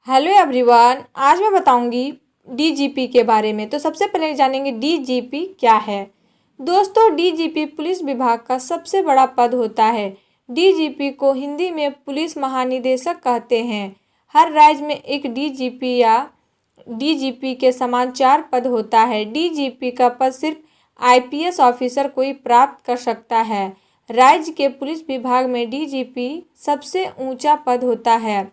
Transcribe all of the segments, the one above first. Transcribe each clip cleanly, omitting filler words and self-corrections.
Hello everyone, आज मैं बताऊंगी डीजीपी के बारे में। तो सबसे पहले जानेंगे डीजीपी क्या है। दोस्तों, डीजीपी पुलिस विभाग का सबसे बड़ा पद होता है। डीजीपी को हिंदी में पुलिस महानिदेशक कहते हैं। हर राज्य में एक डीजीपी या डीजीपी के समान 4 पद होता है। डीजीपी का पद सिर्फ आईपीएस ऑफिसर कोई प्राप्त कर सकता है। राज्य के पुलिस विभाग में डीजीपी सबसे ऊंचा पद होता है।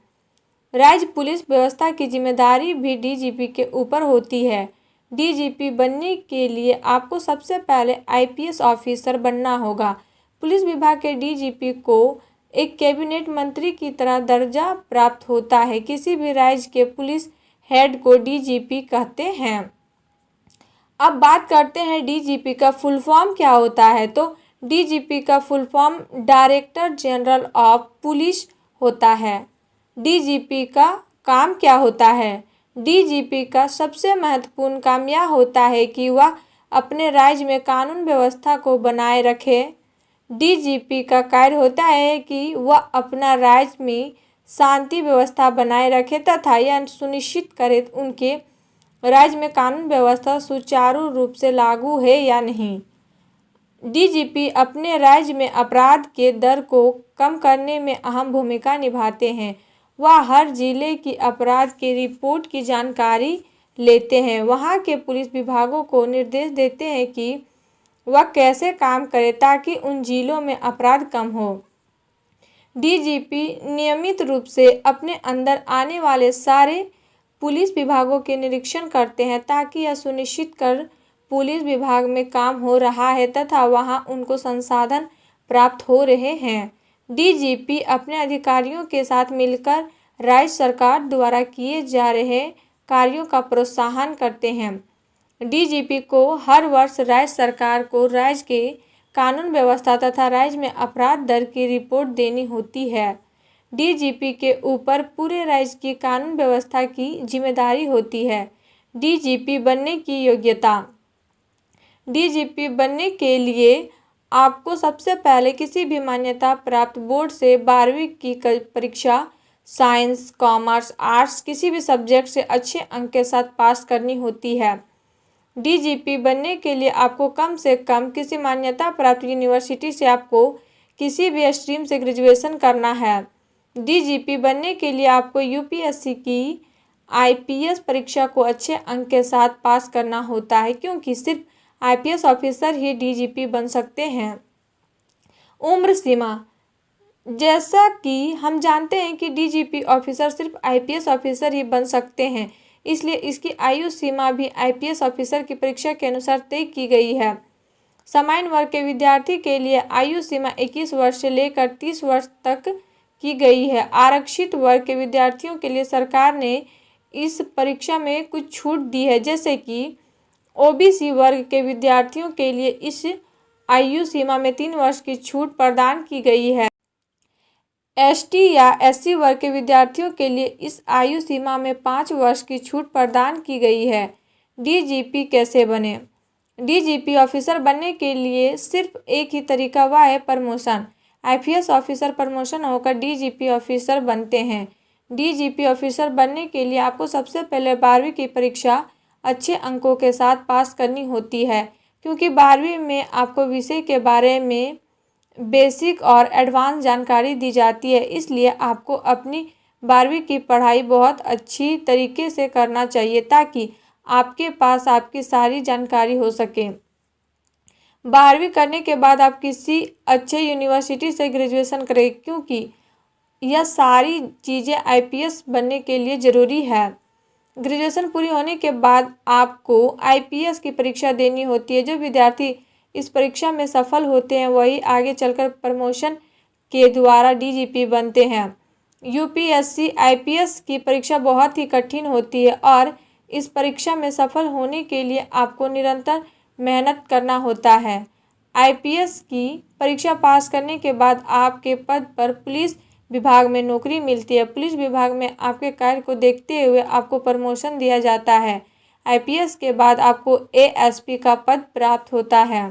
राज्य पुलिस व्यवस्था की जिम्मेदारी भी डीजीपी के ऊपर होती है। डीजीपी बनने के लिए आपको सबसे पहले आईपीएस ऑफिसर बनना होगा। पुलिस विभाग के डीजीपी को एक कैबिनेट मंत्री की तरह दर्जा प्राप्त होता है। किसी भी राज्य के पुलिस हेड को डीजीपी कहते हैं। अब बात करते हैं डीजीपी का फुल फॉर्म क्या होता है। तो डीजीपी का full form director general of police होता है। डीजीपी का काम क्या होता है। डीजीपी का सबसे महत्वपूर्ण काम यह होता है कि वह अपने राज्य में कानून व्यवस्था को बनाए रखे। डीजीपी का कार्य होता है कि वह अपना राज्य में शांति व्यवस्था बनाए रखे तथा यह सुनिश्चित करे उनके राज्य में कानून व्यवस्था सुचारू रूप से लागू है या नहीं। डीजीपी अपने राज्य में अपराध के दर को कम करने में अहम भूमिका निभाते हैं। वह हर जिले की अपराध की रिपोर्ट की जानकारी लेते हैं। वहाँ के पुलिस विभागों को निर्देश देते हैं कि वह कैसे काम करे ताकि उन जिलों में अपराध कम हो। डीजीपी नियमित रूप से अपने अंदर आने वाले सारे पुलिस विभागों के निरीक्षण करते हैं ताकि यह सुनिश्चित कर पुलिस विभाग में काम हो रहा है तथा वहाँ उनको संसाधन प्राप्त हो रहे हैं। डीजीपी अपने अधिकारियों के साथ मिलकर राज्य सरकार द्वारा किए जा रहे कार्यों का प्रोत्साहन करते हैं। डीजीपी को हर वर्ष राज्य सरकार को राज्य के कानून व्यवस्था तथा राज्य में अपराध दर की रिपोर्ट देनी होती है। डीजीपी के ऊपर पूरे राज्य की कानून व्यवस्था की जिम्मेदारी होती है। डीजीपी बनने की योग्यता। डीजीपी बनने के लिए आपको सबसे पहले किसी भी मान्यता प्राप्त बोर्ड से 12वीं की परीक्षा साइंस, कॉमर्स, आर्ट्स किसी भी सब्जेक्ट से अच्छे अंक के साथ पास करनी होती है। डीजीपी बनने के लिए आपको कम से कम किसी मान्यता प्राप्त यूनिवर्सिटी से आपको किसी भी स्ट्रीम से ग्रेजुएशन करना है। डीजीपी बनने के लिए आपको यूपीएससी की आईपीएस परीक्षा को अच्छे अंक के साथ पास करना होता है, क्योंकि सिर्फ आईपीएस ऑफिसर ही डीजीपी बन सकते हैं। उम्र सीमा। जैसा कि हम जानते हैं कि डीजीपी ऑफिसर सिर्फ आईपीएस ऑफिसर ही बन सकते हैं, इसलिए इसकी आयु सीमा भी आईपीएस ऑफिसर की परीक्षा के अनुसार तय की गई है। सामान्य वर्ग के विद्यार्थी के लिए आयु सीमा 21 वर्ष से लेकर 30 वर्ष तक की गई है। आरक्षित वर्ग के विद्यार्थियों के लिए सरकार ने इस परीक्षा में कुछ छूट दी है, जैसे कि ओबीसी वर्ग के विद्यार्थियों के लिए इस आयु सीमा में 3 वर्ष की छूट प्रदान की गई है। एसटी या एससी वर्ग के विद्यार्थियों के लिए इस आयु सीमा में 5 वर्ष की छूट प्रदान की गई है। डीजीपी कैसे बने। डीजीपी ऑफिसर बनने के लिए सिर्फ एक ही तरीका, वह है प्रमोशन। आईपीएस ऑफिसर प्रमोशन होकर डीजीपी ऑफिसर बनते हैं। डीजीपी ऑफिसर बनने के लिए आपको सबसे पहले 12वीं की परीक्षा अच्छे अंकों के साथ पास करनी होती है, क्योंकि 12वीं में आपको विषय के बारे में बेसिक और एडवांस जानकारी दी जाती है। इसलिए आपको अपनी 12वीं की पढ़ाई बहुत अच्छी तरीके से करना चाहिए ताकि आपके पास आपकी सारी जानकारी हो सके। 12वीं करने के बाद आप किसी अच्छे यूनिवर्सिटी से ग्रेजुएशन करें, क्योंकि यह सारी चीज़ें आईपीएस बनने के लिए ज़रूरी है। ग्रेजुएशन पूरी होने के बाद आपको आईपीएस की परीक्षा देनी होती है। जो विद्यार्थी इस परीक्षा में सफल होते हैं वही आगे चलकर प्रमोशन के द्वारा डीजीपी बनते हैं। यूपीएससी आईपीएस की परीक्षा बहुत ही कठिन होती है और इस परीक्षा में सफल होने के लिए आपको निरंतर मेहनत करना होता है। आईपीएस की परीक्षा पास करने के बाद आपके पद पर पुलिस विभाग में नौकरी मिलती है। पुलिस विभाग में आपके कार्य को देखते हुए आपको प्रमोशन दिया जाता है। आईपीएस के बाद आपको एएसपी का पद प्राप्त होता है।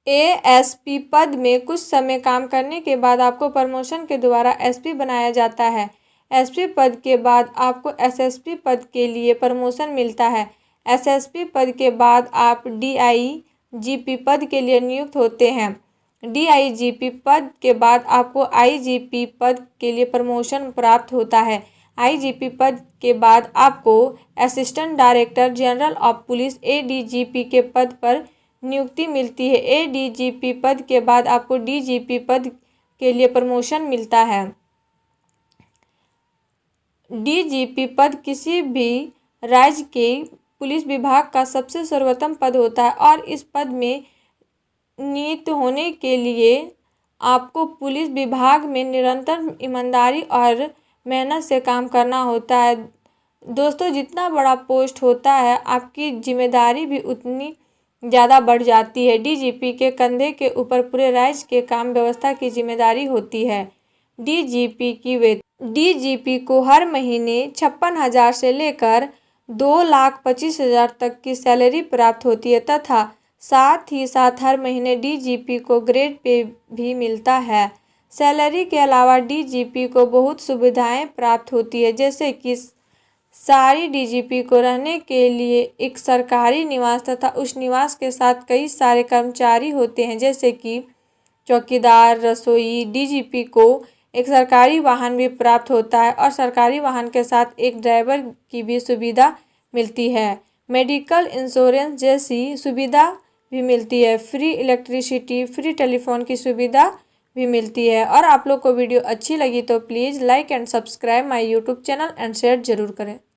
एएसपी पद में कुछ समय काम करने के बाद आपको प्रमोशन के द्वारा एसपी बनाया जाता है। एसपी पद के बाद आपको एसएसपी पद के लिए प्रमोशन मिलता है। एसएसपी पद के बाद आप डीआईजीपी पद के लिए नियुक्त होते हैं। डीआईजीपी पद के बाद आपको आईजीपी पद के लिए प्रमोशन प्राप्त होता है। आईजीपी पद के बाद आपको assistant director general of police ADGP के पद पर नियुक्ति मिलती है। एडीजीपी पद के बाद आपको डीजीपी पद के लिए प्रमोशन मिलता है। डीजीपी पद किसी भी राज्य के पुलिस विभाग का सबसे सर्वोत्तम पद होता है और इस पद में नियुक्त होने के लिए आपको पुलिस विभाग में निरंतर ईमानदारी और मेहनत से काम करना होता है। दोस्तों, जितना बड़ा पोस्ट होता है आपकी जिम्मेदारी भी उतनी ज़्यादा बढ़ जाती है। डीजीपी के कंधे के ऊपर पूरे राज्य के काम व्यवस्था की जिम्मेदारी होती है। डीजीपी की वेतन, डीजीपी को हर महीने 56,000 से लेकर 2,25,000 तक की सैलरी प्राप्त होती है तथा साथ ही साथ हर महीने डीजीपी को ग्रेड पे भी मिलता है। सैलरी के अलावा डीजीपी को बहुत सुविधाएं प्राप्त होती है, जैसे कि सारी डीजीपी को रहने के लिए एक सरकारी निवास तथा उस निवास के साथ कई सारे कर्मचारी होते हैं, जैसे कि चौकीदार, रसोई। डीजीपी को एक सरकारी वाहन भी प्राप्त होता है और सरकारी वाहन के साथ एक ड्राइवर की भी सुविधा मिलती है। मेडिकल इंश्योरेंस जैसी सुविधा भी मिलती है। फ्री इलेक्ट्रिसिटी, फ्री टेलीफोन की सुविधा भी मिलती है। और आप लोग को वीडियो अच्छी लगी तो please like and subscribe my YouTube channel and share जरूर करें।